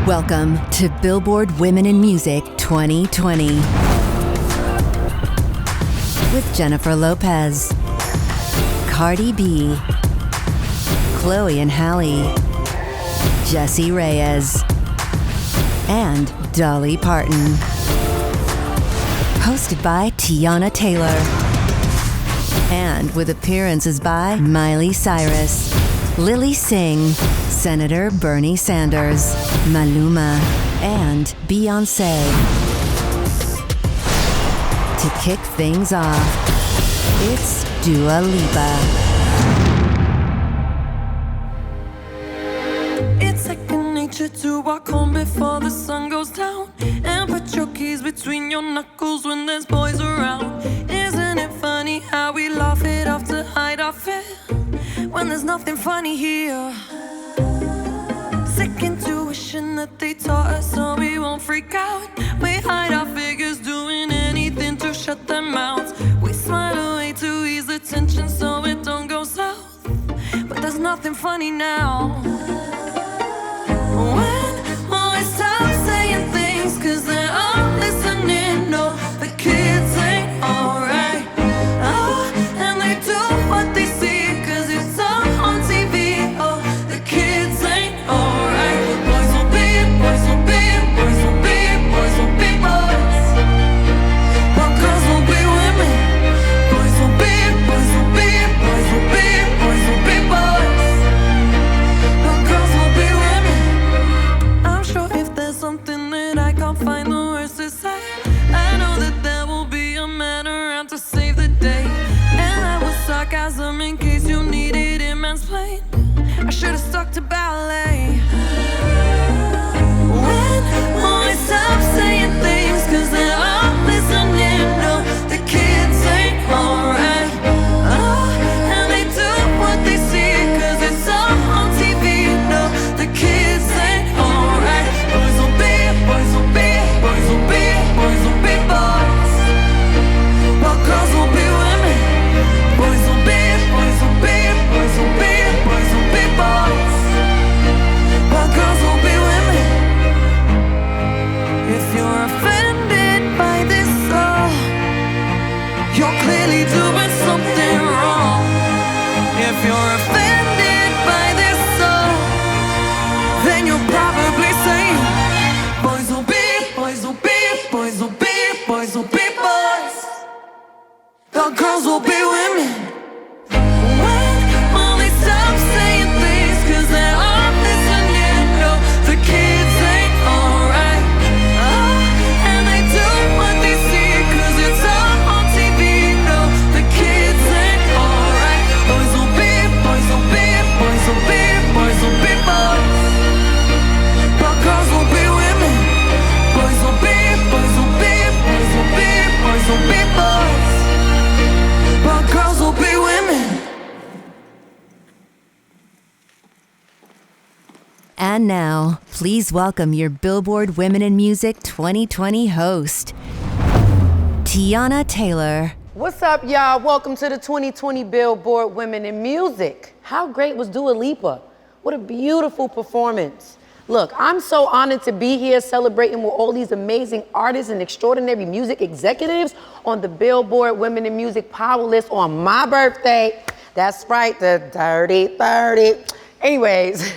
Welcome to Billboard Women in Music 2020 with Jennifer Lopez, Cardi B, Chloe and Halle, Jessie Reyez, and Dolly Parton. Hosted by Teyana Taylor. And with appearances by Miley, Cyrus, Lilly, Singh, Senator Bernie Sanders, Maluma, and Beyonce. To kick things off, it's Dua Lipa. It's second nature to walk home before the sun goes down and put your keys between your knuckles when there's boys around. Isn't it funny how we laugh it off to hide our fear when there's nothing funny here? Sick intuition that they taught us so we won't freak out. We hide our figures doing anything to shut their mouths. We smile away to ease the tension so it don't go south. But there's nothing funny now. When will we stop saying things cause they're all listening? No, the kids ain't alright. Oh, and they do what they see cause it's all on TV. Oh, the kids ain't alright. Boys will be, boys will be, boys will be, boys will be boys. While girls will be women. Boys will be, boys will be, boys will be, boys will be boys. While girls will be women. I'm sure if there's something that I can't find the words to say, I know that there will be a man around to save the day. And that was sarcasm in case you needed it mansplained. I should've stuck to ballet. When will we stop saying things cause they're all listening? No, the kids ain't alright. Oh, and they do what they see cause it's all on TV. No, the kids ain't alright. Boys will be, boys will be, boys will be, boys will be boys. While girls will be women. Boys will be, boys will be, boys will be, boys will be boys. While girls will be women. If you're offended by this song, you're clearly doing something wrong. If you're offended by this song, then you're probably saying, boys will be, boys will be, boys will be, boys will be boys. The girls will be women. When will they stop saying things cause they're all listening? No, the kids ain't alright. Oh, and they do what they see cause it's all on TV. No, the kids ain't alright. Boys will be, boys will be, boys will be, boys will be boys. But girls will be women. Boys will be, boys will be, boys will be, boys will be boys. But girls will be women. And now, please welcome your Billboard Women in Music 2020 host, Teyana Taylor. What's up, y'all? Welcome to the 2020 Billboard Women in Music. How great was Dua Lipa? What a beautiful performance. Look, I'm so honored to be here celebrating with all these amazing artists and extraordinary music executives on the Billboard Women in Music Power List on my birthday. That's right, the Dirty 30. Anyways,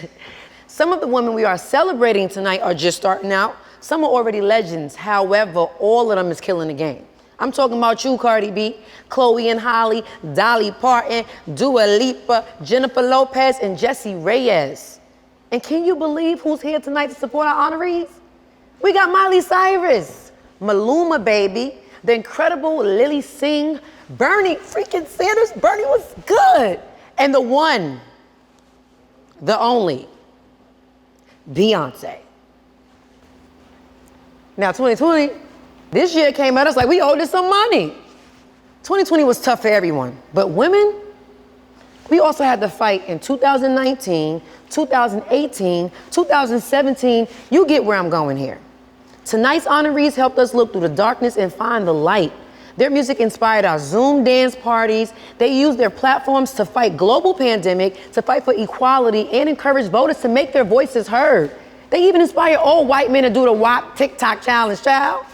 some of the women we are celebrating tonight are just starting out. Some are already legends. However, all of them is killing the game. I'm talking about you, Cardi B, Chloe and Halle, Dolly Parton, Dua Lipa, Jennifer Lopez, and Jessie Reyez. And can you believe who's here tonight to support our honorees? We got Miley Cyrus, Maluma, baby, the incredible Lilly Singh, Bernie freaking Sanders. Bernie was good. And the one, the only, Beyonce. Now 2020, this year came at us like we owed us some money. 2020 was tough for everyone, but women, we also had to fight in 2019, 2018, 2017. You get where I'm going here. Tonight's honorees helped us look through the darkness and find the light. Their music inspired our Zoom dance parties. They used their platforms to fight global pandemic, to fight for equality, and encourage voters to make their voices heard. They even inspire old white men to do the WAP TikTok challenge, child.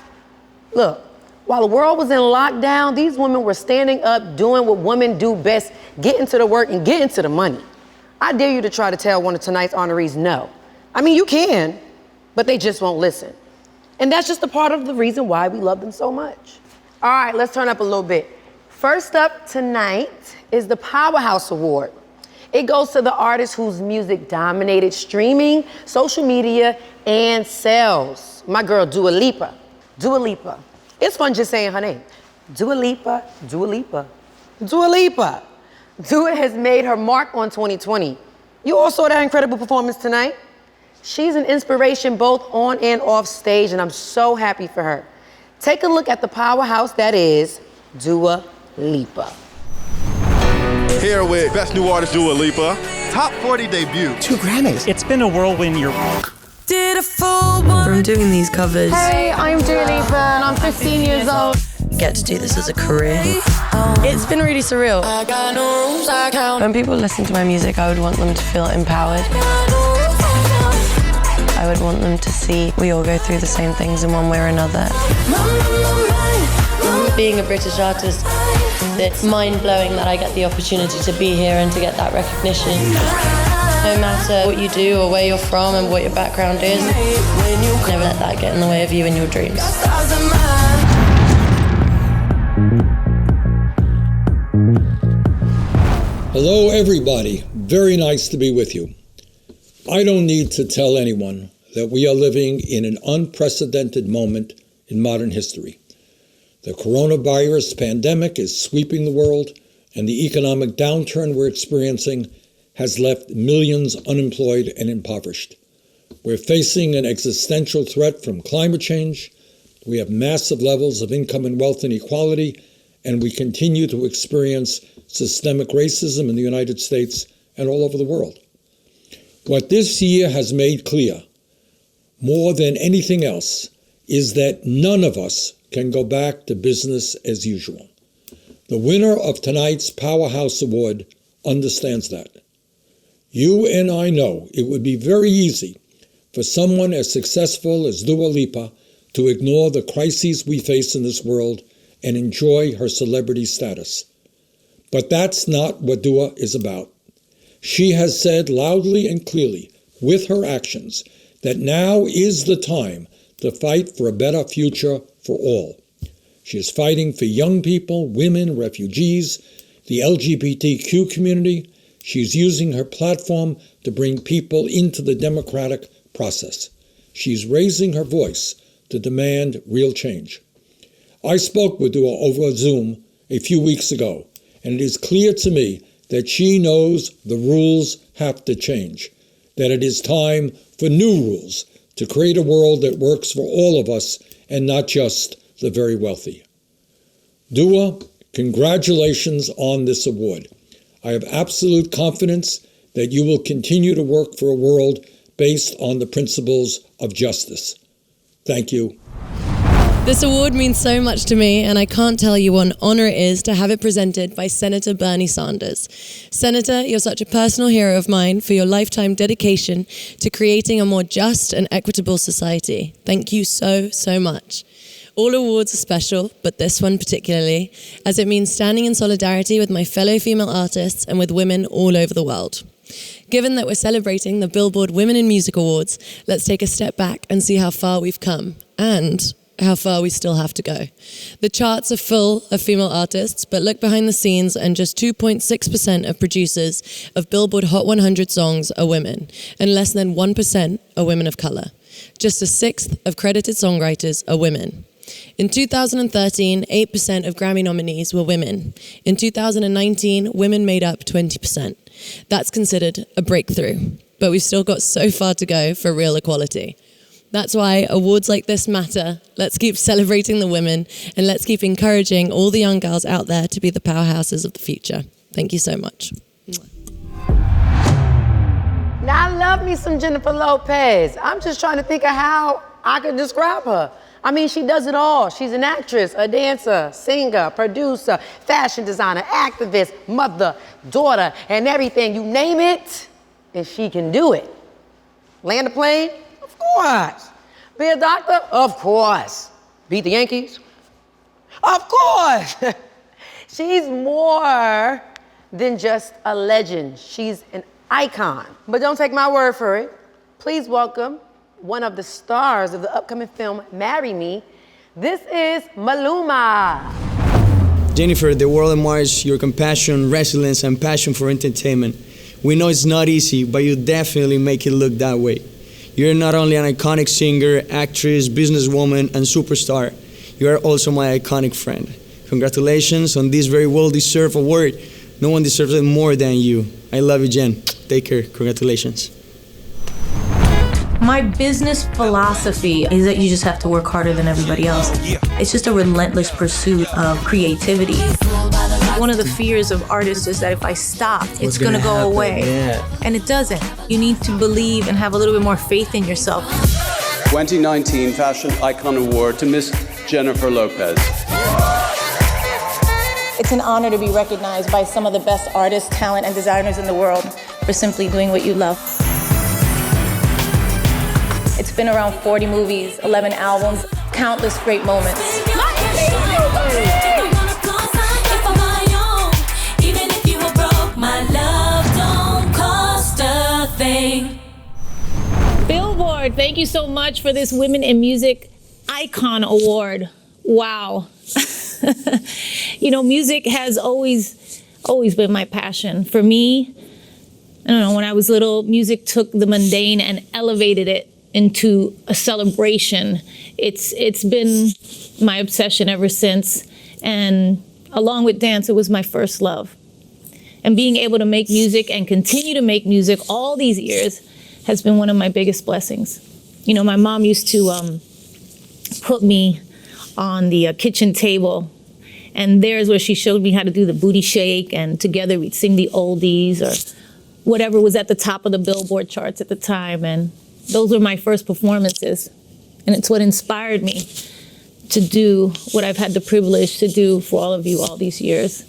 Look, while the world was in lockdown, these women were standing up, doing what women do best, getting to the work and getting to the money. I dare you to try to tell one of tonight's honorees no. I mean, you can, but they just won't listen. And that's just a part of the reason why we love them so much. All right, let's turn up a little bit. First up tonight is the Powerhouse Award. It goes to the artist whose music dominated streaming, social media, and sales. My girl, Dua Lipa. Dua Lipa. It's fun just saying her name. Dua Lipa, Dua Lipa, Dua Lipa. Dua has made her mark on 2020. You all saw that incredible performance tonight. She's an inspiration both on and off stage, and I'm so happy for her. Take a look at the powerhouse that is Dua Lipa. Here with Best New Artist Dua Lipa. Top 40 debut. 2 Grammys. It's been a whirlwind year. Did a full one from doing these covers. Hey, I'm Dua Lipa and I'm 15 years old. Get to do this as a career. It's been really surreal. When people listen to my music, I would want them to feel empowered. I would want them to see we all go through the same things in one way or another. Being a British artist, it's mind-blowing that I get the opportunity to be here and to get that recognition. No matter what you do or where you're from and what your background is, never let that get in the way of you and your dreams. Hello, everybody. Very nice to be with you. I don't need to tell anyone that we are living in an unprecedented moment in modern history. The coronavirus pandemic is sweeping the world, and the economic downturn we're experiencing has left millions unemployed and impoverished. We're facing an existential threat from climate change. We have massive levels of income and wealth inequality, and we continue to experience systemic racism in the United States and all over the world. What this year has made clear, more than anything else, is that none of us can go back to business as usual. The winner of tonight's Powerhouse Award understands that. You and I know it would be very easy for someone as successful as Dua Lipa to ignore the crises we face in this world and enjoy her celebrity status. But that's not what Dua is about. She has said loudly and clearly, with her actions, that now is the time to fight for a better future for all. She is fighting for young people, women, refugees, the LGBTQ community. She's using her platform to bring people into the democratic process. She's raising her voice to demand real change. I spoke with Dua over Zoom a few weeks ago, and it is clear to me that she knows the rules have to change, that it is time for new rules to create a world that works for all of us and not just the very wealthy. Dua, congratulations on this award. I have absolute confidence that you will continue to work for a world based on the principles of justice. Thank you. This award means so much to me, and I can't tell you what an honor it is to have it presented by Senator Bernie Sanders. Senator, you're such a personal hero of mine for your lifetime dedication to creating a more just and equitable society. Thank you so, so much. All awards are special, but this one particularly, as it means standing in solidarity with my fellow female artists and with women all over the world. Given that we're celebrating the Billboard Women in Music Awards, let's take a step back and see how far we've come, and how far we still have to go. The charts are full of female artists, but look behind the scenes and just 2.6% of producers of Billboard Hot 100 songs are women, and less than 1% are women of color. Just a sixth of credited songwriters are women. In 2013, 8% of Grammy nominees were women. In 2019, women made up 20%. That's considered a breakthrough, but we've still got so far to go for real equality. That's why awards like this matter. Let's keep celebrating the women, and let's keep encouraging all the young girls out there to be the powerhouses of the future. Thank you so much. Now, I love me some Jennifer Lopez. I'm just trying to think of how I could describe her. I mean, she does it all. She's an actress, a dancer, singer, producer, fashion designer, activist, mother, daughter, and everything. You name it, and she can do it. Land a plane? Of course. Be a doctor? Of course. Beat the Yankees? Of course. She's more than just a legend. She's an icon. But don't take my word for it. Please welcome one of the stars of the upcoming film, Marry Me. This is Maluma. Jennifer, the world admires your compassion, resilience, and passion for entertainment. We know it's not easy, but you definitely make it look that way. You're not only an iconic singer, actress, businesswoman, and superstar, you are also my iconic friend. Congratulations on this very well-deserved award. No one deserves it more than you. I love you, Jen. Take care. Congratulations. My business philosophy is that you just have to work harder than everybody else. It's just a relentless pursuit of creativity. One of the fears of artists is that if I stop, it's gonna go away. Yeah. And it doesn't. You need to believe and have a little bit more faith in yourself. 2019 Fashion Icon Award to Miss Jennifer Lopez. It's an honor to be recognized by some of the best artists, talent, and designers in the world for simply doing what you love. It's been around 40 movies, 11 albums, countless great moments. Billboard, thank you so much for this Women in Music Icon Award. Wow. You know, music has always been my passion. For me, I don't know, when I was little, music took the mundane and elevated it into a celebration. It's been my obsession ever since. And along with dance, it was my first love. And being able to make music and continue to make music all these years has been one of my biggest blessings. You know, my mom used to put me on the kitchen table, and there's where she showed me how to do the booty shake, and together we'd sing the oldies or whatever was at the top of the Billboard charts at the time. And those were my first performances. And it's what inspired me to do what I've had the privilege to do for all of you all these years.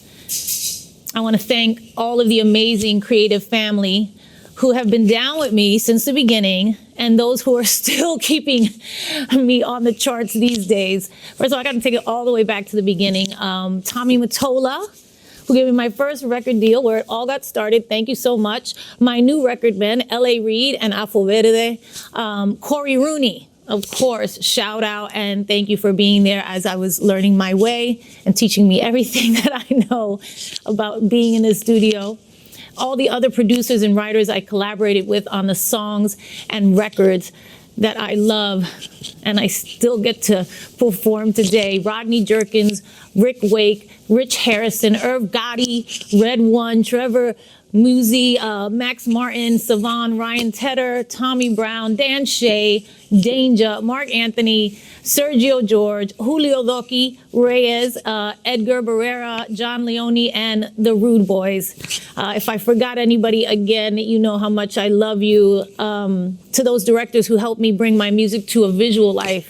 I want to thank all of the amazing creative family who have been down with me since the beginning, and those who are still keeping me on the charts these days. First of all, I got to take it all the way back to the beginning. Tommy Mottola, who gave me my first record deal where it all got started. Thank you so much. My new record men, L.A. Reid and Afro Verde. Corey Rooney, of course, shout out and thank you for being there as I was learning my way and teaching me everything that I know about being in the studio. All the other producers and writers I collaborated with on the songs and records that I love and I still get to perform today. Rodney Jerkins, Rick Wake, Rich Harrison, Irv Gotti, Red One, Trevor Musi, Max Martin, Savon, Ryan Tedder, Tommy Brown, Dan Shea, Danger, Mark Anthony, Sergio George, Julio Doki, Reyez, Edgar Barrera, John Leone, and the Rude Boys. If I forgot anybody, again, you know how much I love you. To those directors who helped me bring my music to a visual life,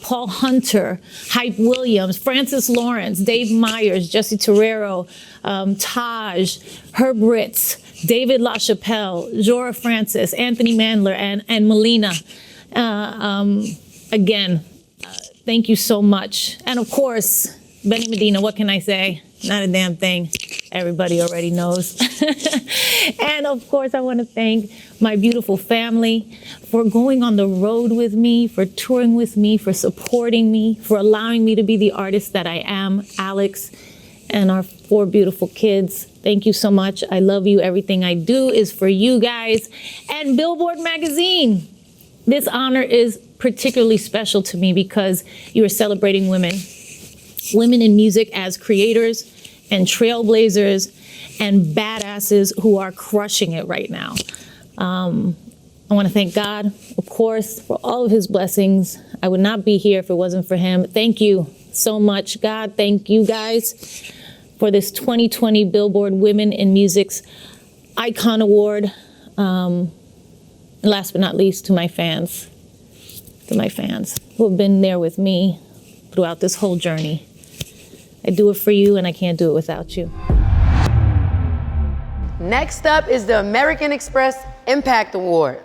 Paul Hunter, Hype Williams, Francis Lawrence, Dave Myers, Jesse Torero, Taj, Herb Ritz, David LaChapelle, Jora Francis, Anthony Mandler, and Melina. Again, thank you so much. And of course, Benny Medina, what can I say? Not a damn thing. Everybody already knows. And of course, I want to thank my beautiful family for going on the road with me, for touring with me, for supporting me, for allowing me to be the artist that I am, Alex, and our 4 beautiful kids. Thank you so much. I love you. Everything I do is for you guys. And Billboard Magazine. This honor is particularly special to me because you are celebrating women in music as creators and trailblazers and badasses who are crushing it right now. I want to thank God, of course, for all of his blessings. I would not be here if it wasn't for him. Thank you so much, God. Thank you guys for this 2020 Billboard Women in Music's Icon Award. And last but not least, to my fans who have been there with me throughout this whole journey. I do it for you, and I can't do it without you. Next up is the American Express Impact Award.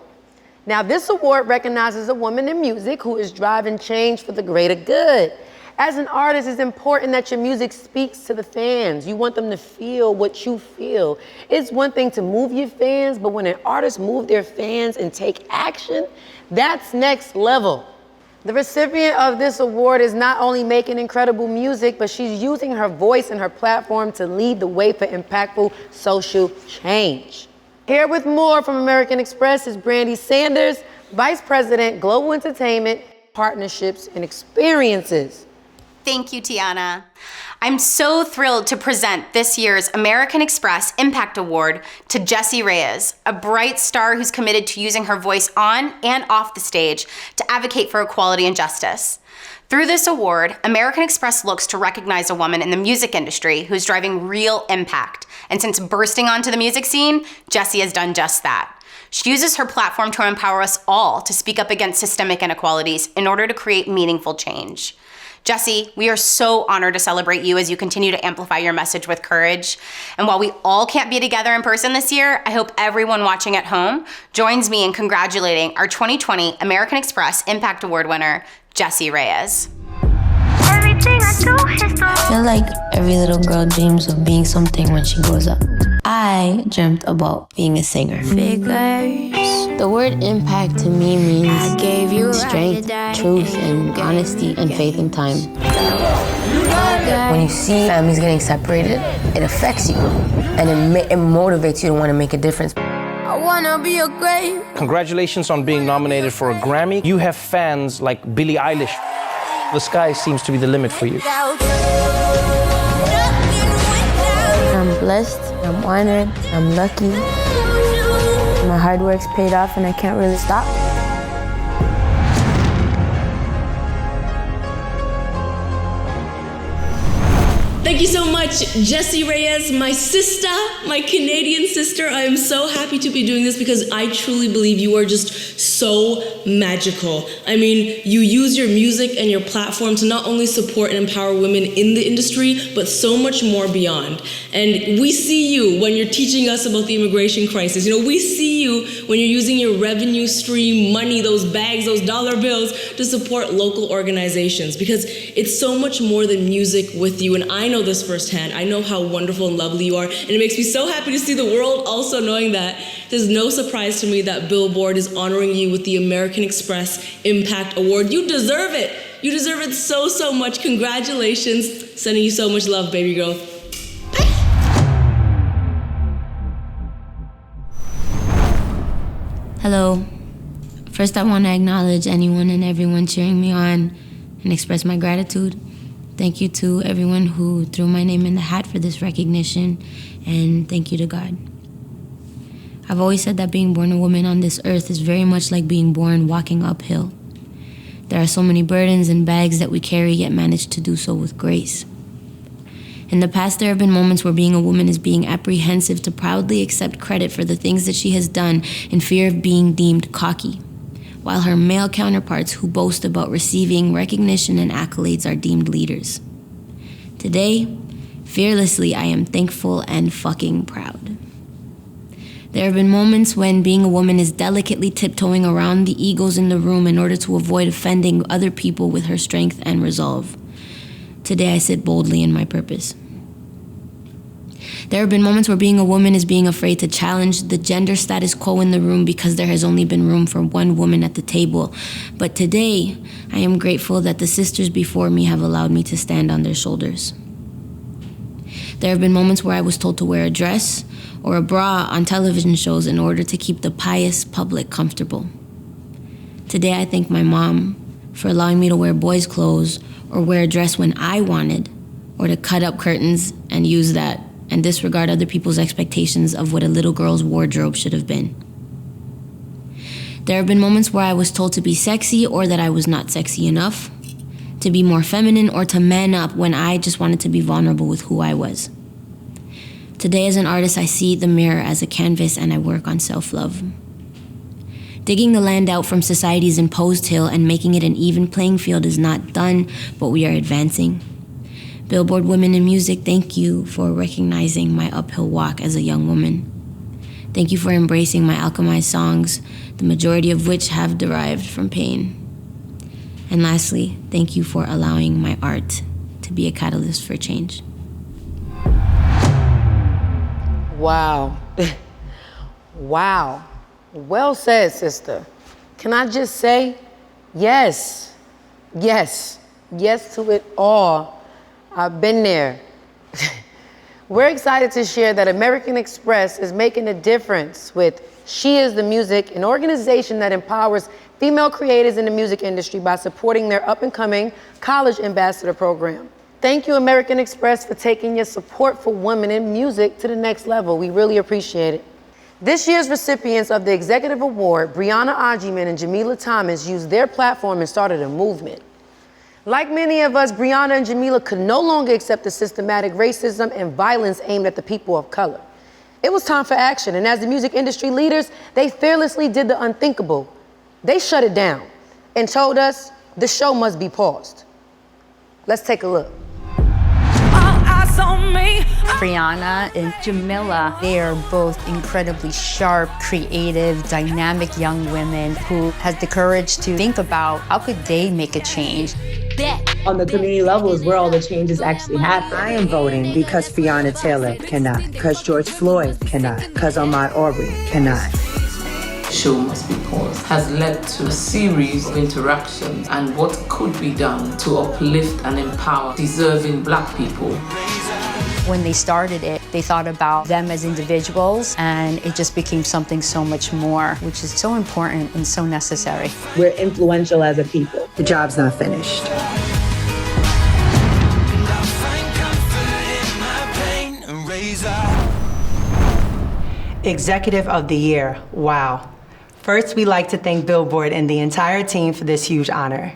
Now, this award recognizes a woman in music who is driving change for the greater good. As an artist, it's important that your music speaks to the fans. You want them to feel what you feel. It's one thing to move your fans, but when an artist moves their fans and take action, that's next level. The recipient of this award is not only making incredible music, but she's using her voice and her platform to lead the way for impactful social change. Here with more from American Express is Brandy Sanders, Vice President, Global Entertainment, Partnerships, and Experiences. Thank you, Teyana. I'm so thrilled to present this year's American Express Impact Award to Jessie Reyez, a bright star who's committed to using her voice on and off the stage to advocate for equality and justice. Through this award, American Express looks to recognize a woman in the music industry who's driving real impact. And since bursting onto the music scene, Jessie has done just that. She uses her platform to empower us all to speak up against systemic inequalities in order to create meaningful change. Jessie, we are so honored to celebrate you as you continue to amplify your message with courage. And while we all can't be together in person this year, I hope everyone watching at home joins me in congratulating our 2020 American Express Impact Award winner, Jessie Reyez. I feel like every little girl dreams of being something when she grows up. I dreamt about being a singer. The word impact to me means strength, truth, and honesty, and faith in time. When you see families getting separated, it affects you, and it motivates you to want to make a difference. I wanna be a great. Congratulations on being nominated for a Grammy. You have fans like Billie Eilish. The sky seems to be the limit for you. I'm blessed, I'm honored, I'm lucky. My hard work's paid off and I can't really stop. Thank you so much, Jessie Reyez, my sister, my Canadian sister. I am so happy to be doing this because I truly believe you are just so magical. I mean, you use your music and your platform to not only support and empower women in the industry, but so much more beyond. And we see you when you're teaching us about the immigration crisis. You know, we see you when you're using your revenue stream money, those bags, those dollar bills, to support local organizations, because it's so much more than music with you. And I know this firsthand. I know how wonderful and lovely you are, and it makes me so happy to see the world also knowing that. There's no surprise to me that Billboard is honoring you with the American Express Impact Award. You deserve it. You deserve it so, so much. Congratulations. Sending you so much love, baby girl. Hello. First, I want to acknowledge anyone and everyone cheering me on and express my gratitude. Thank you to everyone who threw my name in the hat for this recognition, and thank you to God. I've always said that being born a woman on this earth is very much like being born walking uphill. There are so many burdens and bags that we carry, yet manage to do so with grace. In the past, there have been moments where being a woman is being apprehensive to proudly accept credit for the things that she has done in fear of being deemed cocky, while her male counterparts who boast about receiving recognition and accolades are deemed leaders. Today, fearlessly, I am thankful and fucking proud. There have been moments when being a woman is delicately tiptoeing around the egos in the room in order to avoid offending other people with her strength and resolve. Today, I sit boldly in my purpose. There have been moments where being a woman is being afraid to challenge the gender status quo in the room because there has only been room for one woman at the table. But today, I am grateful that the sisters before me have allowed me to stand on their shoulders. There have been moments where I was told to wear a dress or a bra on television shows in order to keep the pious public comfortable. Today, I thank my mom for allowing me to wear boys' clothes or wear a dress when I wanted, or to cut up curtains and use that and disregard other people's expectations of what a little girl's wardrobe should have been. There have been moments where I was told to be sexy or that I was not sexy enough, to be more feminine or to man up when I just wanted to be vulnerable with who I was. Today as an artist, I see the mirror as a canvas and I work on self-love. Digging the land out from society's imposed hill and making it an even playing field is not done, but we are advancing. Billboard Women in Music, thank you for recognizing my uphill walk as a young woman. Thank you for embracing my alchemized songs, the majority of which have derived from pain. And lastly, thank you for allowing my art to be a catalyst for change. Wow. Wow. Well said, sister. Can I just say, yes, yes, yes to it all. I've been there. We're excited to share that American Express is making a difference with She Is the Music, an organization that empowers female creators in the music industry by supporting their up-and-coming college ambassador program. Thank you, American Express, for taking your support for women in music to the next level. We really appreciate it. This year's recipients of the Executive Award, Brianna Ajiman and Jamila Thomas, used their platform and started a movement. Like many of us, Brianna and Jamila could no longer accept the systematic racism and violence aimed at the people of color. It was time for action, and as the music industry leaders, they fearlessly did the unthinkable. They shut it down and told us the show must be paused. Let's take a look. Brianna and Jamila, they are both incredibly sharp, creative, dynamic young women who has the courage to think about how could they make a change. On the community level is where all the changes actually happen. I am voting because Breonna Taylor cannot, because George Floyd cannot, because Ahmaud Arbery cannot. Show Must Be Paused has led to a series of interactions and what could be done to uplift and empower deserving Black people. When they started it, they thought about them as individuals, and it just became something so much more, which is so important and so necessary. We're influential as a people. The job's not finished. Executive of the Year, wow. First, we'd like to thank Billboard and the entire team for this huge honor.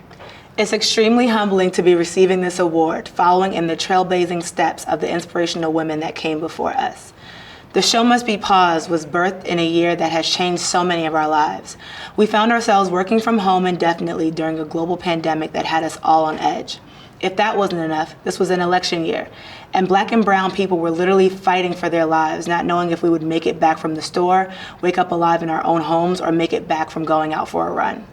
It's extremely humbling to be receiving this award, following in the trailblazing steps of the inspirational women that came before us. The Show Must Be Paused was birthed in a year that has changed so many of our lives. We found ourselves working from home indefinitely during a global pandemic that had us all on edge. If that wasn't enough, this was an election year, and Black and brown people were literally fighting for their lives, not knowing if we would make it back from the store, wake up alive in our own homes, or make it back from going out for a run.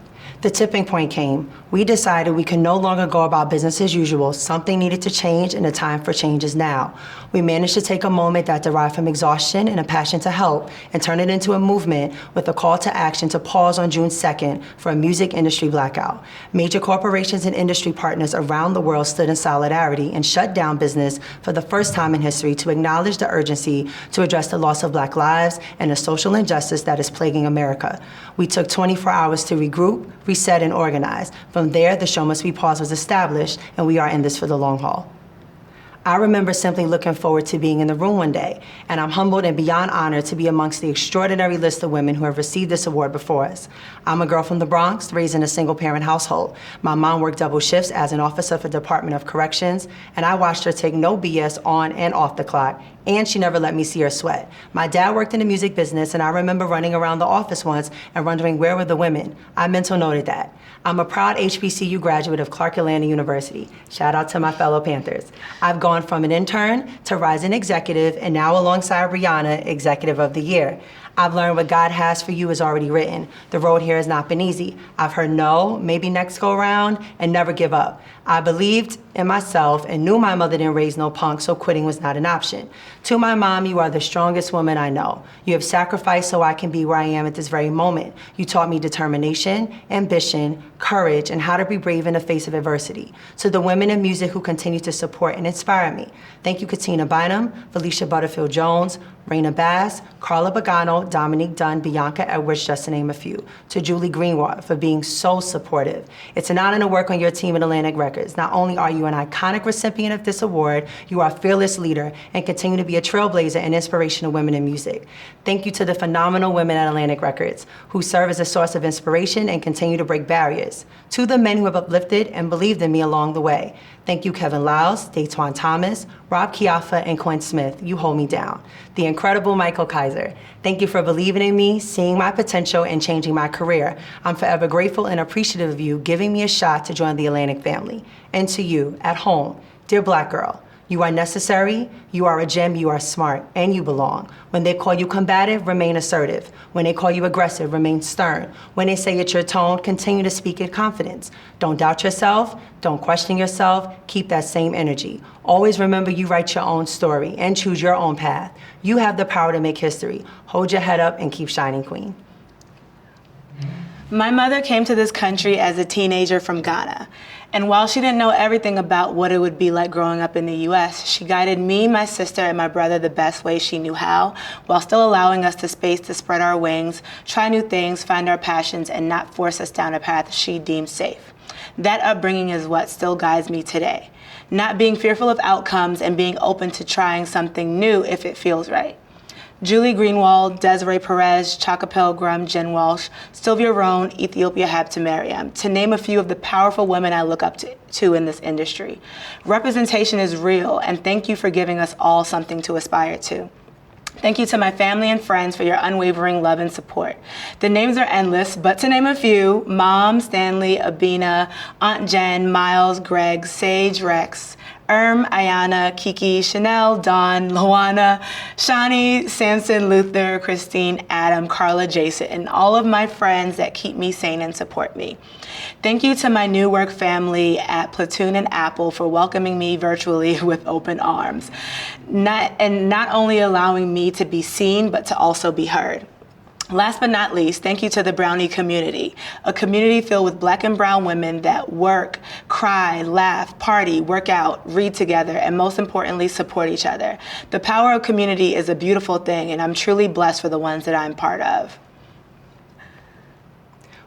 The tipping point came. We decided we could no longer go about business as usual. Something needed to change, and the time for change is now. We managed to take a moment that derived from exhaustion and a passion to help and turn it into a movement with a call to action to pause on June 2nd for a music industry blackout. Major corporations and industry partners around the world stood in solidarity and shut down business for the first time in history to acknowledge the urgency to address the loss of Black lives and the social injustice that is plaguing America. We took 24 hours to regroup, reset, and organize. From there, the Show Must Be Paused was established, and we are in this for the long haul. I remember simply looking forward to being in the room one day, and I'm humbled and beyond honored to be amongst the extraordinary list of women who have received this award before us. I'm a girl from the Bronx, raised in a single-parent household. My mom worked double shifts as an officer for the Department of Corrections, and I watched her take no BS on and off the clock, and she never let me see her sweat. My dad worked in the music business, and I remember running around the office once and wondering where were the women. I mental noted that. I'm a proud HBCU graduate of Clark Atlanta University. Shout out to my fellow Panthers. I've gone from an intern to rising executive, and now alongside Rihanna, Executive of the Year. I've learned what God has for you is already written. The road here has not been easy. I've heard no, maybe next go around, and never give up. I believed in myself and knew my mother didn't raise no punk, so quitting was not an option. To my mom, you are the strongest woman I know. You have sacrificed so I can be where I am at this very moment. You taught me determination, ambition, courage, and how to be brave in the face of adversity. To the women in music who continue to support and inspire me, thank you Katina Bynum, Felicia Butterfield-Jones, Raina Bass, Carla Bagano, Dominique Dunn, Bianca Edwards, just to name a few. To Julie Greenwald for being so supportive. It's an honor to work on your team at Atlantic Records. Not only are you an iconic recipient of this award, you are a fearless leader and continue to be a trailblazer and inspiration of women in music. Thank you to the phenomenal women at Atlantic Records who serve as a source of inspiration and continue to break barriers. To the men who have uplifted and believed in me along the way. Thank you, Kevin Lyles, Daytwan Thomas, Rob Chiaffa, and Quinn Smith. You hold me down. The incredible Michael Kaiser. Thank you for believing in me, seeing my potential, and changing my career. I'm forever grateful and appreciative of you giving me a shot to join the Atlantic family. And to you, at home, dear Black girl, You are necessary, you are a gem, you are smart, and you belong. When they call you combative, remain assertive. When they call you aggressive, remain stern. When they say it's your tone, continue to speak in confidence. Don't doubt yourself, don't question yourself, keep that same energy. Always remember you write your own story and choose your own path. You have the power to make history. Hold your head up and keep shining, Queen. My mother came to this country as a teenager from Ghana. And while she didn't know everything about what it would be like growing up in the US, she guided me, my sister, and my brother the best way she knew how, while still allowing us the space to spread our wings, try new things, find our passions, and not force us down a path she deemed safe. That upbringing is what still guides me today. Not being fearful of outcomes and being open to trying something new if it feels right. Julie Greenwald, Desiree Perez, Chaka Pilgrim, Jen Walsh, Sylvia Rohn, Ethiopia Habtemariam, to name a few of the powerful women I look up to in this industry. Representation is real, and thank you for giving us all something to aspire to. Thank you to my family and friends for your unwavering love and support. The names are endless, but to name a few: Mom, Stanley, Abina, Aunt Jen, Miles, Greg, Sage, Rex, Ayana, Kiki, Chanel, Dawn, Luana, Shani, Samson, Luther, Christine, Adam, Carla, Jason, and all of my friends that keep me sane and support me. Thank you to my new work family at Platoon and Apple for welcoming me virtually with open arms. Not only allowing me to be seen, but to also be heard. Last but not least, thank you to the Brownie community, a community filled with Black and brown women that work, cry, laugh, party, work out, read together, and most importantly, support each other. The power of community is a beautiful thing, and I'm truly blessed for the ones that I'm part of.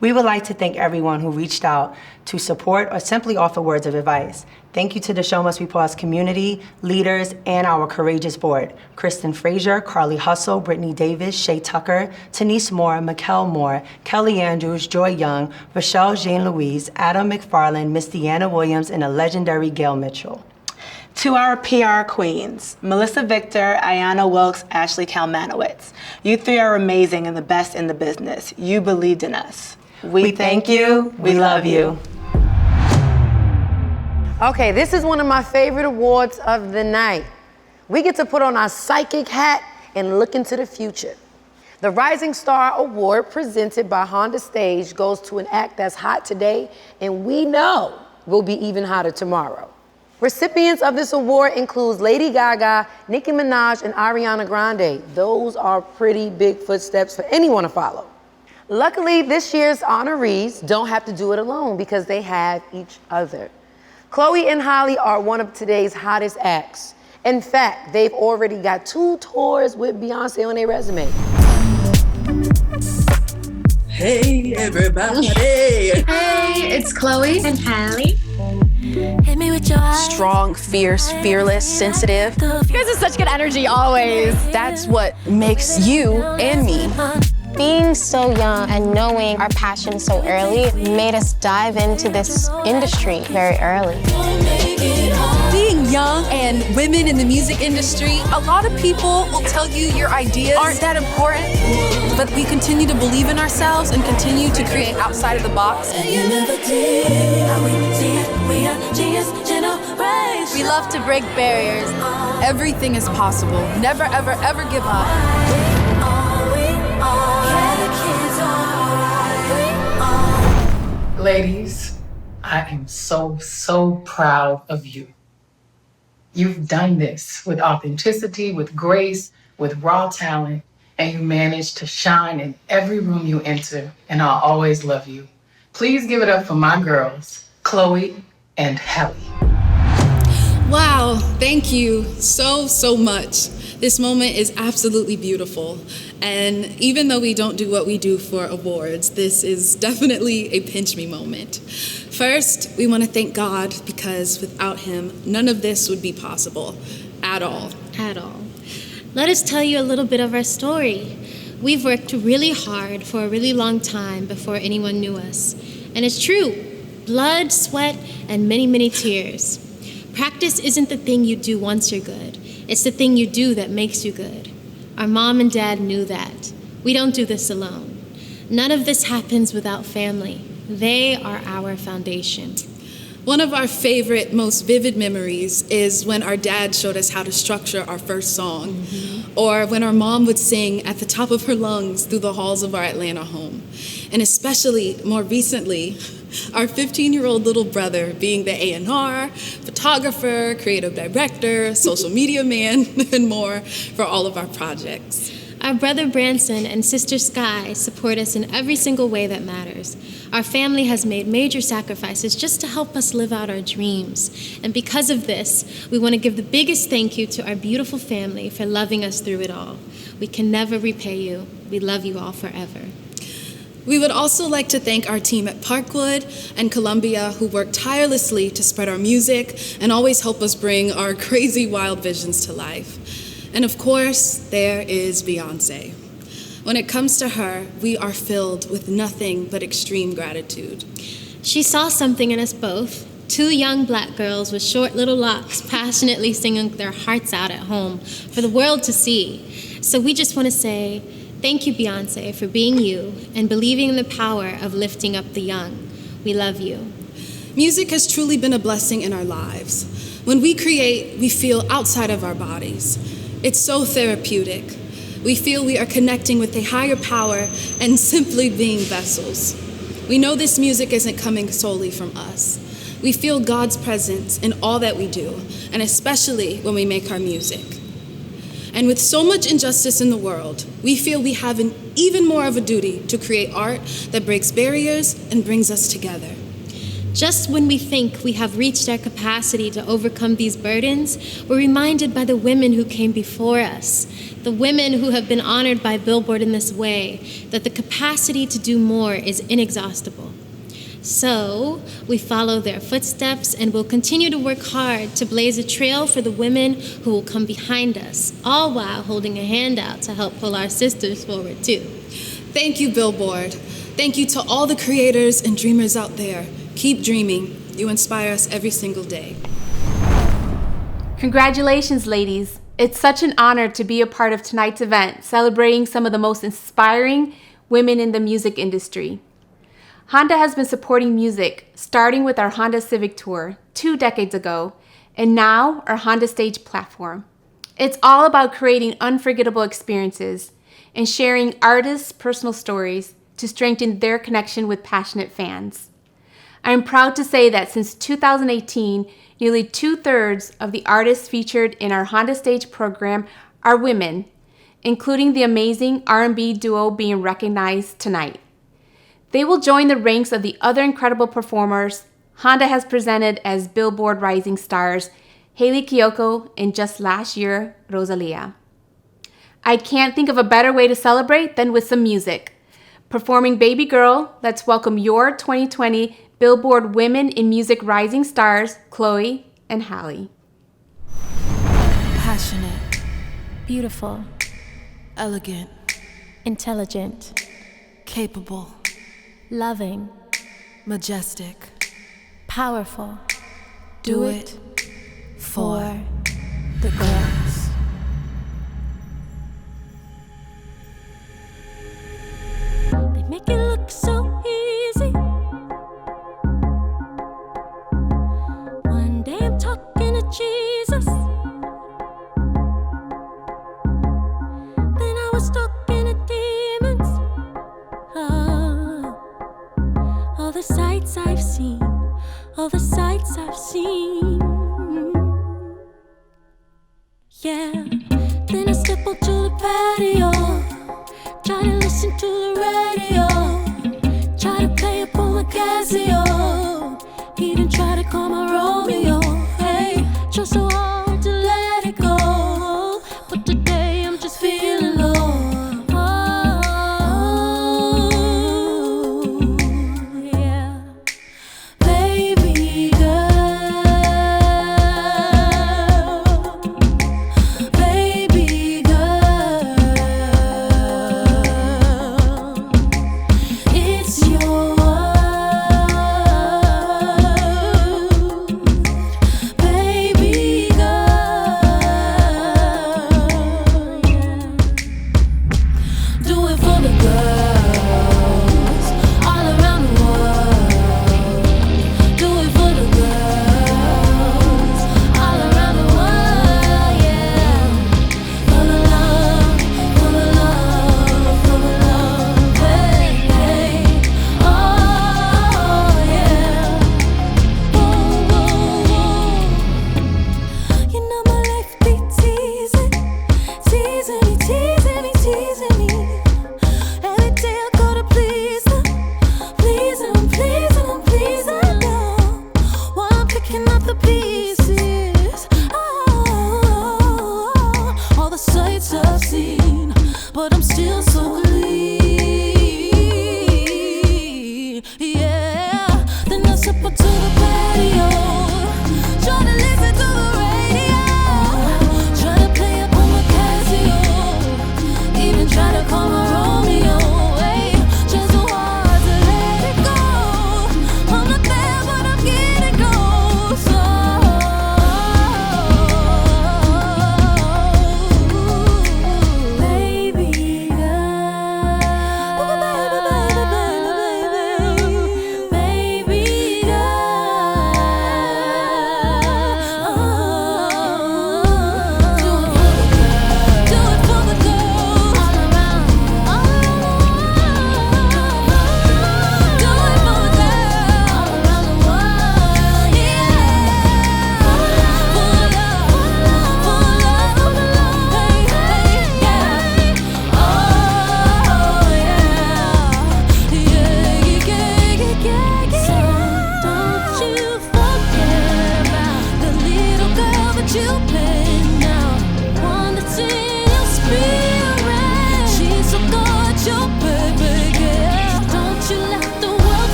We would like to thank everyone who reached out to support or simply offer words of advice. Thank you to the Show Must Be Paused community, leaders, and our courageous board: Kristen Frazier, Carly Hustle, Brittany Davis, Shay Tucker, Tanise Moore, Mikkel Moore, Kelly Andrews, Joy Young, Rochelle Jean Louise, Adam McFarland, Miss Deanna Williams, and the legendary Gail Mitchell. To our PR queens, Melissa Victor, Ayana Wilkes, Ashley Kalmanowitz. You three are amazing and the best in the business. You believed in us. We thank you. We love you. Okay, this is one of my favorite awards of the night. We get to put on our psychic hat and look into the future. The Rising Star Award, presented by Honda Stage, goes to an act that's hot today and we know will be even hotter tomorrow. Recipients of this award includes Lady Gaga, Nicki Minaj, and Ariana Grande. Those are pretty big footsteps for anyone to follow. Luckily, this year's honorees don't have to do it alone because they have each other. Chloe and Halle are one of today's hottest acts. In fact, they've already got 2 tours with Beyonce on their resume. Hey, everybody. Hey, it's Chloe and Halle. Hit me with your eyes. Strong, fierce, fearless, sensitive. You guys have such good energy always. That's what makes you and me. Being so young and knowing our passion so early made us dive into this industry very early. Being young and women in the music industry, a lot of people will tell you your ideas aren't that important, but we continue to believe in ourselves and continue to create outside of the box. We love to break barriers. Everything is possible. Never, ever, ever give up. Ladies, I am so proud of you. You've done this with authenticity, with grace, with raw talent, and you managed to shine in every room you enter, and I'll always love you. Please give it up for my girls, Chloe and Halle. Wow, thank you so much. This moment is absolutely beautiful. And even though we don't do what we do for awards, this is definitely a pinch me moment. First, we want to thank God because without him, none of this would be possible at all. At all. Let us tell you a little bit of our story. We've worked really hard for a really long time before anyone knew us. And it's true, blood, sweat, and many tears. Practice isn't the thing you do once you're good. It's the thing you do that makes you good. Our mom and dad knew that. We don't do this alone. None of this happens without family. They are our foundation. One of our favorite, most vivid memories is when our dad showed us how to structure our first song, or when our mom would sing at the top of her lungs through the halls of our Atlanta home. And especially, more recently, our 15-year-old little brother being the A&R, photographer, creative director, social media man, and more for all of our projects. Our brother Branson and sister Sky support us in every single way that matters. Our family has made major sacrifices just to help us live out our dreams. And because of this, we want to give the biggest thank you to our beautiful family for loving us through it all. We can never repay you. We love you all forever. We would also like to thank our team at Parkwood and Columbia who work tirelessly to spread our music and always help us bring our crazy, wild visions to life. And of course, there is Beyonce. When it comes to her, we are filled with nothing but extreme gratitude. She saw something in us both. Two young black girls with short little locks passionately singing their hearts out at home for the world to see. So we just want to say, thank you, Beyonce, for being you and believing in the power of lifting up the young. We love you. Music has truly been a blessing in our lives. When we create, we feel outside of our bodies. It's so therapeutic. We feel we are connecting with a higher power and simply being vessels. We know this music isn't coming solely from us. We feel God's presence in all that we do, and especially when we make our music. And with so much injustice in the world, we feel we have even more of a duty to create art that breaks barriers and brings us together. Just when we think we have reached our capacity to overcome these burdens, we're reminded by the women who came before us, the women who have been honored by Billboard in this way, that the capacity to do more is inexhaustible. So we follow their footsteps and will continue to work hard to blaze a trail for the women who will come behind us, all while holding a hand out to help pull our sisters forward too. Thank you, Billboard. Thank you to all the creators and dreamers out there. Keep dreaming. You inspire us every single day. Congratulations, ladies. It's such an honor to be a part of tonight's event, celebrating some of the most inspiring women in the music industry. Honda has been supporting music, starting with our Honda Civic Tour 2 decades ago, and now our Honda Stage platform. It's all about creating unforgettable experiences and sharing artists' personal stories to strengthen their connection with passionate fans. I'm proud to say that since 2018, nearly 2/3 of the artists featured in our Honda Stage program are women, including the amazing R&B duo being recognized tonight. They will join the ranks of the other incredible performers Honda has presented as Billboard Rising Stars, Halle Kiyoko, and just last year, Rosalia. I can't think of a better way to celebrate than with some music. Performing Baby Girl, let's welcome your 2020 Billboard Women in Music Rising Stars, Chloe and Halle. Passionate, beautiful, elegant, intelligent, capable, loving, majestic, powerful. Do it for the girls. They make it look so easy. One day I'm talking to Jesus. Then I was talking to demons. Oh, all the sights I've seen, all the sights I've seen. Yeah, then I step onto the patio, try to listen to the radio, try to play upon my Casio. He didn't try to call my Romeo. Hey, try so hard to let it go, but today I'm just feeling low. All around the world, do it for the girls.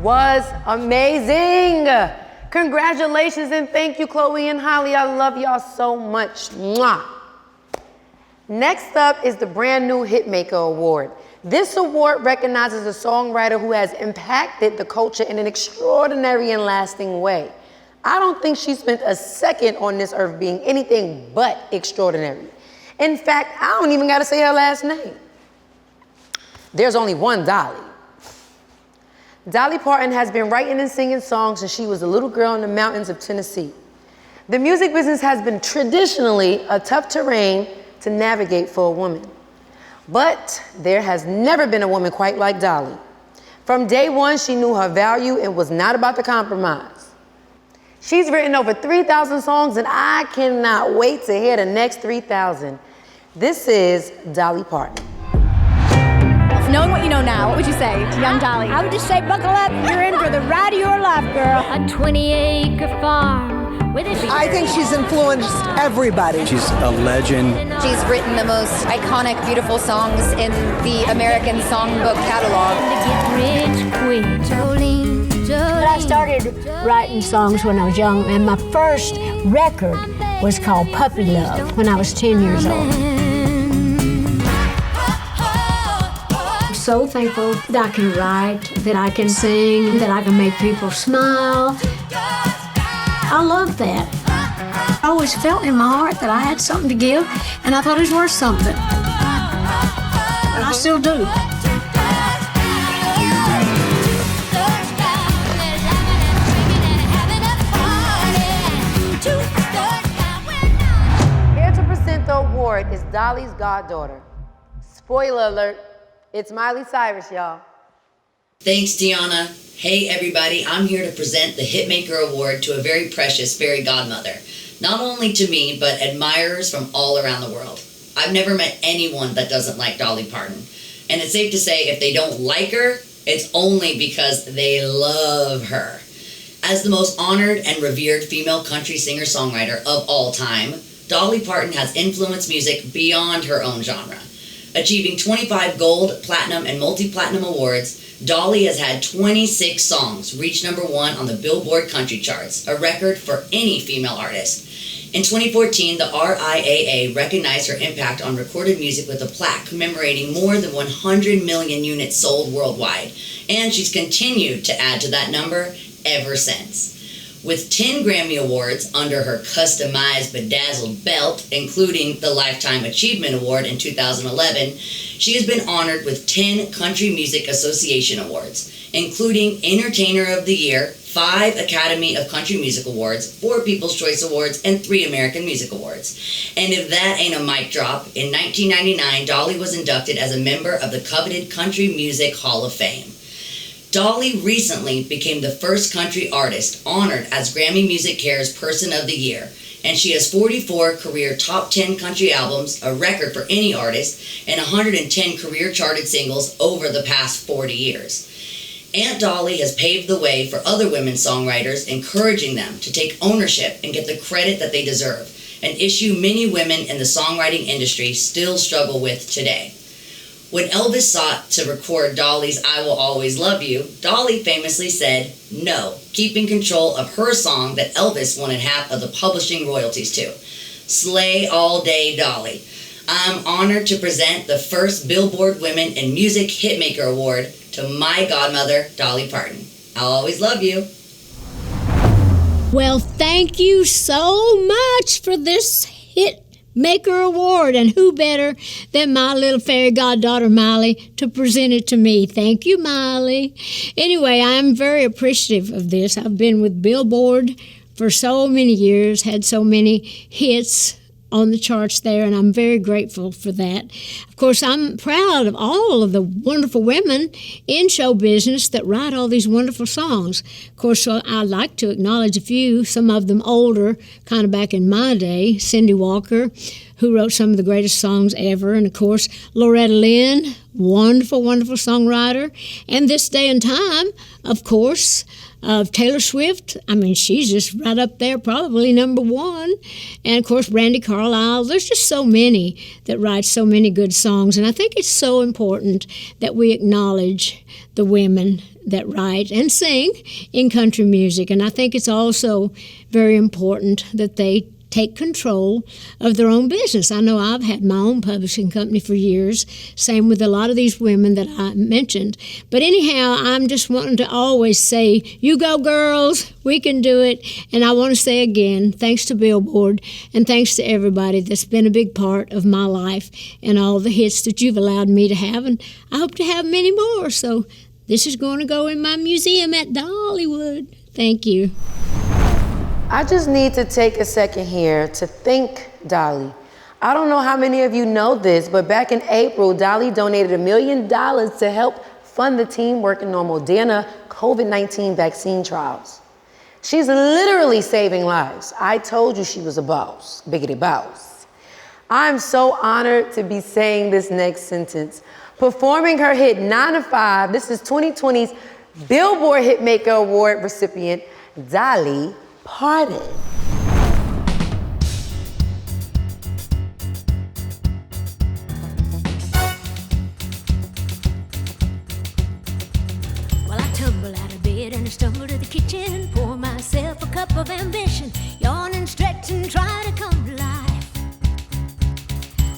was amazing. Congratulations and thank you, Chloe and Halle. I love y'all so much. Mwah. Next up is the brand new Hitmaker Award. This award recognizes a songwriter who has impacted the culture in an extraordinary and lasting way. I don't think she spent a second on this earth being anything but extraordinary. In fact, I don't even gotta say her last name. There's only one Dolly. Dolly Parton has been writing and singing songs since she was a little girl in the mountains of Tennessee. The music business has been traditionally a tough terrain to navigate for a woman. But there has never been a woman quite like Dolly. From day one, she knew her value and was not about to compromise. She's written over 3,000 songs and I cannot wait to hear the next 3,000. This is Dolly Parton. Knowing what you know now, what would you say to young Dolly? I would just say, buckle up, you're in for the ride of your life, girl. A 20-acre farm with a... I think she's influenced everybody. She's a legend. She's written the most iconic, beautiful songs in the American songbook catalog. I started writing songs when I was young, and my first record was called Puppy Love when I was 10 years old. So thankful that I can write, that I can sing, that I can make people smile. I love that. I always felt in my heart that I had something to give, and I thought it was worth something. And I still do. Here to present the award is Dolly's goddaughter. Spoiler alert. It's Miley Cyrus, y'all. Thanks, Teyana. Hey, everybody. I'm here to present the Hitmaker Award to a very precious fairy godmother. Not only to me, but admirers from all around the world. I've never met anyone that doesn't like Dolly Parton. And it's safe to say if they don't like her, it's only because they love her. As the most honored and revered female country singer-songwriter of all time, Dolly Parton has influenced music beyond her own genre. Achieving 25 gold, platinum, and multi-platinum awards, Dolly has had 26 songs reach #1 on the Billboard country charts, a record for any female artist. In 2014, the RIAA recognized her impact on recorded music with a plaque commemorating more than 100 million units sold worldwide, and she's continued to add to that number ever since. With 10 Grammy Awards under her customized bedazzled belt, including the Lifetime Achievement Award in 2011, she has been honored with 10 Country Music Association Awards, including Entertainer of the Year, 5 Academy of Country Music Awards, 4 People's Choice Awards, and 3 American Music Awards. And if that ain't a mic drop, in 1999, Dolly was inducted as a member of the coveted Country Music Hall of Fame. Dolly recently became the first country artist honored as Grammy Music Care's Person of the Year, and she has 44 career top 10 country albums, a record for any artist, and 110 career charted singles over the past 40 years. Aunt Dolly has paved the way for other women songwriters, encouraging them to take ownership and get the credit that they deserve, an issue many women in the songwriting industry still struggle with today. When Elvis sought to record Dolly's I Will Always Love You, Dolly famously said no, keeping control of her song that Elvis wanted half of the publishing royalties to. Slay all day, Dolly. I'm honored to present the first Billboard Women in Music Hitmaker Award to my godmother, Dolly Parton. I'll always love you. Well, thank you so much for this Hitmaker Award, and who better than my little fairy goddaughter Miley to present it to me. Thank you, Miley. Anyway, I'm very appreciative of this. I've been with Billboard for so many years, had so many hits on the charts there, and I'm very grateful for that. Of course, I'm proud of all of the wonderful women in show business that write all these wonderful songs. Of course, I'd like to acknowledge a few, some of them older, kind of back in my day. Cindy Walker, who wrote some of the greatest songs ever, and of course, Loretta Lynn, wonderful, wonderful songwriter. And this day and time, of course, Taylor Swift, I mean, she's just right up there, probably number one. And of course, Brandy Carlisle. There's just so many that write so many good songs. And I think it's so important that we acknowledge the women that write and sing in country music. And I think it's also very important that they take control of their own business. I know I've had my own publishing company for years, same with a lot of these women that I mentioned. But anyhow, I'm just wanting to always say, you go girls, we can do it. And I want to say again, thanks to Billboard and thanks to everybody that's been a big part of my life and all the hits that you've allowed me to have. And I hope to have many more. So this is going to go in my museum at Dollywood. Thank you. I just need to take a second here to thank Dolly. I don't know how many of you know this, but back in April, Dolly donated $1 million to help fund the team working on Moderna COVID-19 vaccine trials. She's literally saving lives. I told you she was a boss, biggity boss. I'm so honored to be saying this next sentence. Performing her hit 9 to 5, this is 2020's Billboard Hitmaker Award recipient, Dolly Parton. Well, I tumble out of bed and I stumble to the kitchen, pour myself a cup of ambition, yawn and stretch and try to come to life.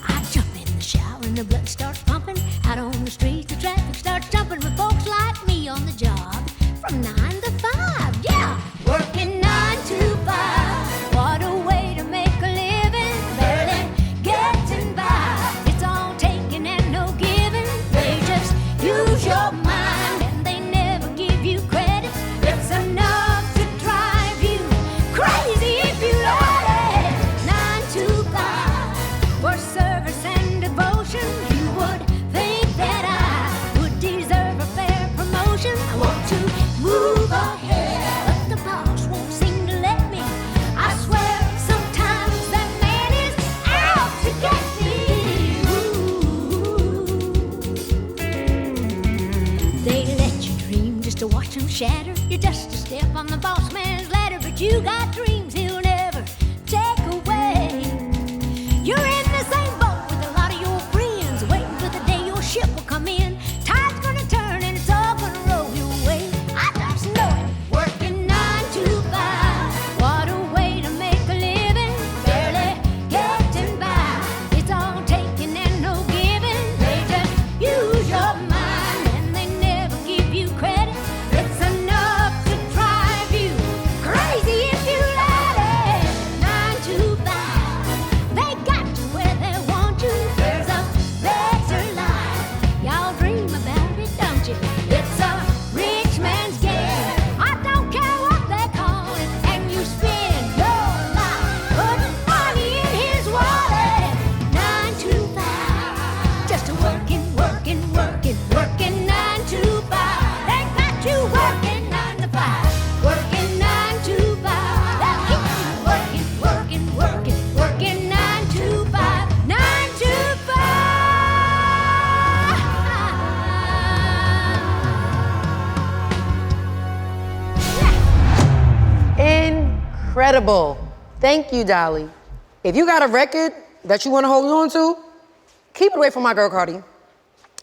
I jump in the shower and the blood starts pumping. Out on the street, the traffic starts jumping with folks like me on the job from 9 to 5. Yeah, working 9 to 5. What a way to make a living, barely getting by. It's all taking and no giving. They just use your mind and they never give you credit. It's enough to drive you crazy if you let it. 9 to 5 for service and devotion. You would think that I would deserve a fair promotion. I want to move ahead, but the boss won't seem to let me. I swear sometimes that man is out to get me. They let you dream just to watch them shatter. You're just a step on the boss man's ladder, but you got dreams he'll never take away. You're in the same boat with a lot of your friends, waiting for the day your ship will come in. Tide's gonna turn and it's all gonna roll your way. I just know it. Working 9 to 5. What a way to make a living, barely getting by. It's all taking and no giving. They just use your mind and they never give you credit. It's enough to drive you crazy if you let it. 9 to 5. They got you where they want you. There's a better life. Y'all dream about it, don't you? It's a rich man's game. I don't care what they call it. And you spend your life putting money in his wallet. 9 to 5. Just working, working, working, working 9 to 5. They got you working 9 to 5. Working 9 to 5. They'll keep you working, working, working, working 9 to 5. 9 to 5. Incredible. Thank you, Dolly. If you got a record that you want to hold on to, keep it away from my girl Cardi. I'm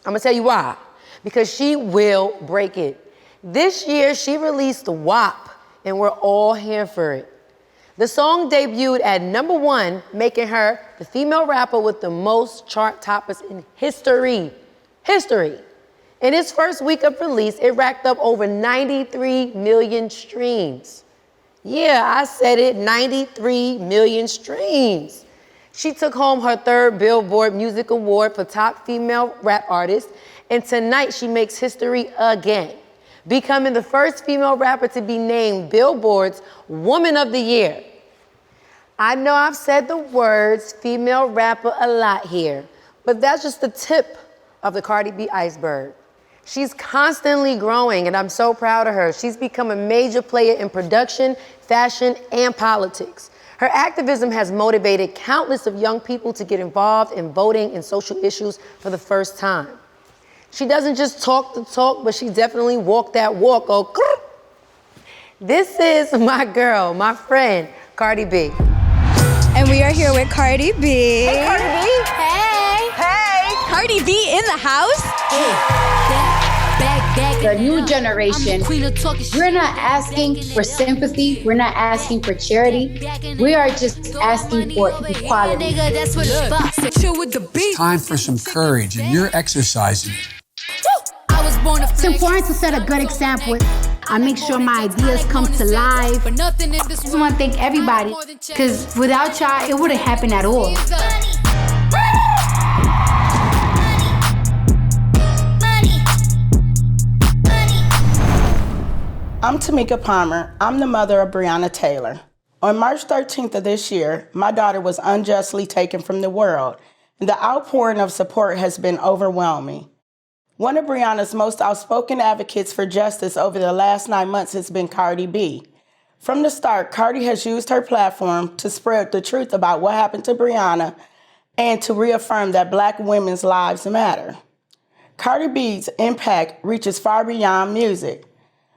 gonna tell you why. Because she will break it. This year, she released WAP, and we're all here for it. The song debuted at #1, making her the female rapper with the most chart toppers in history. In its first week of release, it racked up over 93 million streams. Yeah, I said it, 93 million streams. She took home her 3rd Billboard Music Award for Top Female Rap Artist, and tonight she makes history again, becoming the first female rapper to be named Billboard's Woman of the Year. I know I've said the words female rapper a lot here, but that's just the tip of the Cardi B iceberg. She's constantly growing, and I'm so proud of her. She's become a major player in production, fashion, and politics. Her activism has motivated countless of young people to get involved in voting and social issues for the first time. She doesn't just talk the talk, but she definitely walked that walk. This is my girl, my friend, Cardi B. And we are here with Cardi B. Hey, Cardi B. Hey. Hey. Cardi B in the house. The new generation, we're not asking for sympathy. We're not asking for charity. We are just asking for equality. Time for some courage, and you're exercising it. It's important to set a good example. I make sure my ideas come to life. I just want to thank everybody, because without y'all, it wouldn't happen at all. I'm Tamika Palmer. I'm the mother of Breonna Taylor. On March 13th of this year, my daughter was unjustly taken from the world, and the outpouring of support has been overwhelming. One of Breonna's most outspoken advocates for justice over the last 9 months has been Cardi B. From the start, Cardi has used her platform to spread the truth about what happened to Breonna and to reaffirm that Black women's lives matter. Cardi B's impact reaches far beyond music.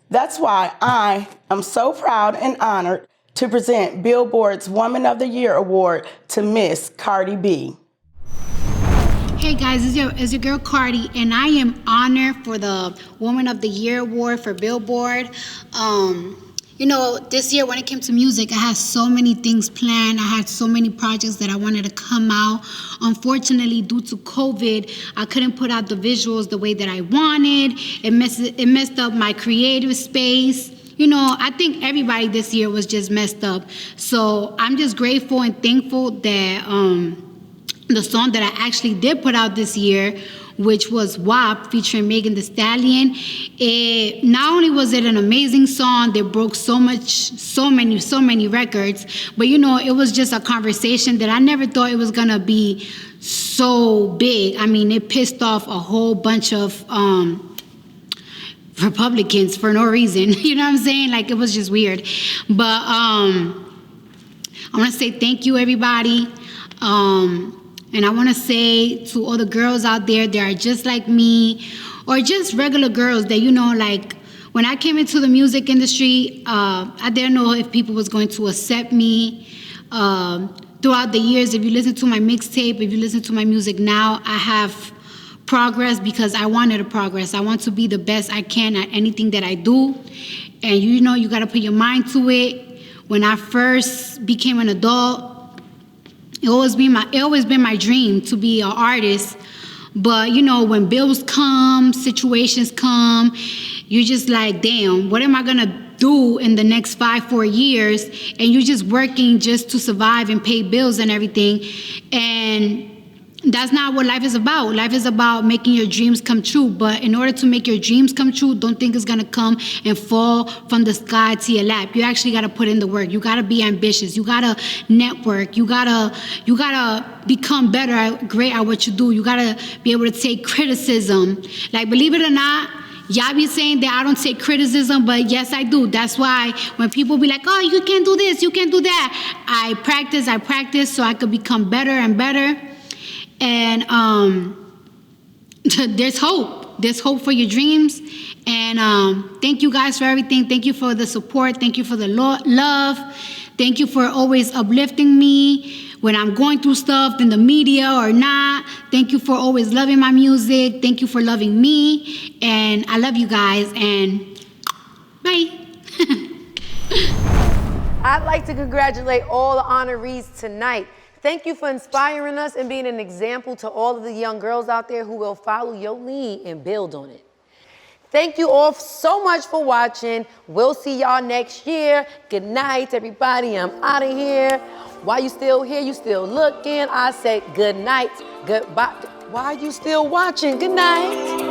That's why I am so proud and honored to present Billboard's Woman of the Year Award to Miss Cardi B. Hey guys, it's your girl Cardi, and I am honored for the Woman of the Year Award for Billboard. This year when it came to music, I had so many things planned. I had so many projects that I wanted to come out. Unfortunately, due to COVID, I couldn't put out the visuals the way that I wanted. It messed up my creative space. I think everybody this year was just messed up. So I'm just grateful and thankful that the song that I actually did put out this year, which was WAP featuring Megan Thee Stallion. Not only was it an amazing song that broke so many records, but it was just a conversation that I never thought it was gonna be so big. I mean, it pissed off a whole bunch of Republicans for no reason. You know what I'm saying? Like, it was just weird. But I wanna say thank you, everybody. And I want to say to all the girls out there that are just like me, or just regular girls that, like, when I came into the music industry, I didn't know if people was going to accept me. Throughout the years, if you listen to my mixtape, if you listen to my music now, I have progress because I wanted to progress. I want to be the best I can at anything that I do. And you got to put your mind to it. When I first became an adult, it always been my dream to be an artist. But when bills come, situations come, you're just like, damn, what am I gonna do in the next 4 years? And you're just working just to survive and pay bills and everything. And that's not what life is about. Life is about making your dreams come true. But in order to make your dreams come true, don't think it's gonna come and fall from the sky to your lap. You actually gotta put in the work. You gotta be ambitious. You gotta network. You gotta become better, great at what you do. You gotta be able to take criticism. Like, believe it or not, y'all be saying that I don't take criticism, but yes, I do. That's why when people be like, oh, you can't do this, you can't do that, I practice so I could become better and better. And there's hope. There's hope for your dreams. And thank you guys for everything. Thank you for the support. Thank you for the love. Thank you for always uplifting me when I'm going through stuff in the media or not. Thank you for always loving my music. Thank you for loving me. And I love you guys. And bye. I'd like to congratulate all the honorees tonight. Thank you for inspiring us and being an example to all of the young girls out there who will follow your lead and build on it. Thank you all so much for watching. We'll see y'all next year. Good night, everybody. I'm out of here. While you still here, you still looking, I say good night, goodbye. Why are you still watching? Good night.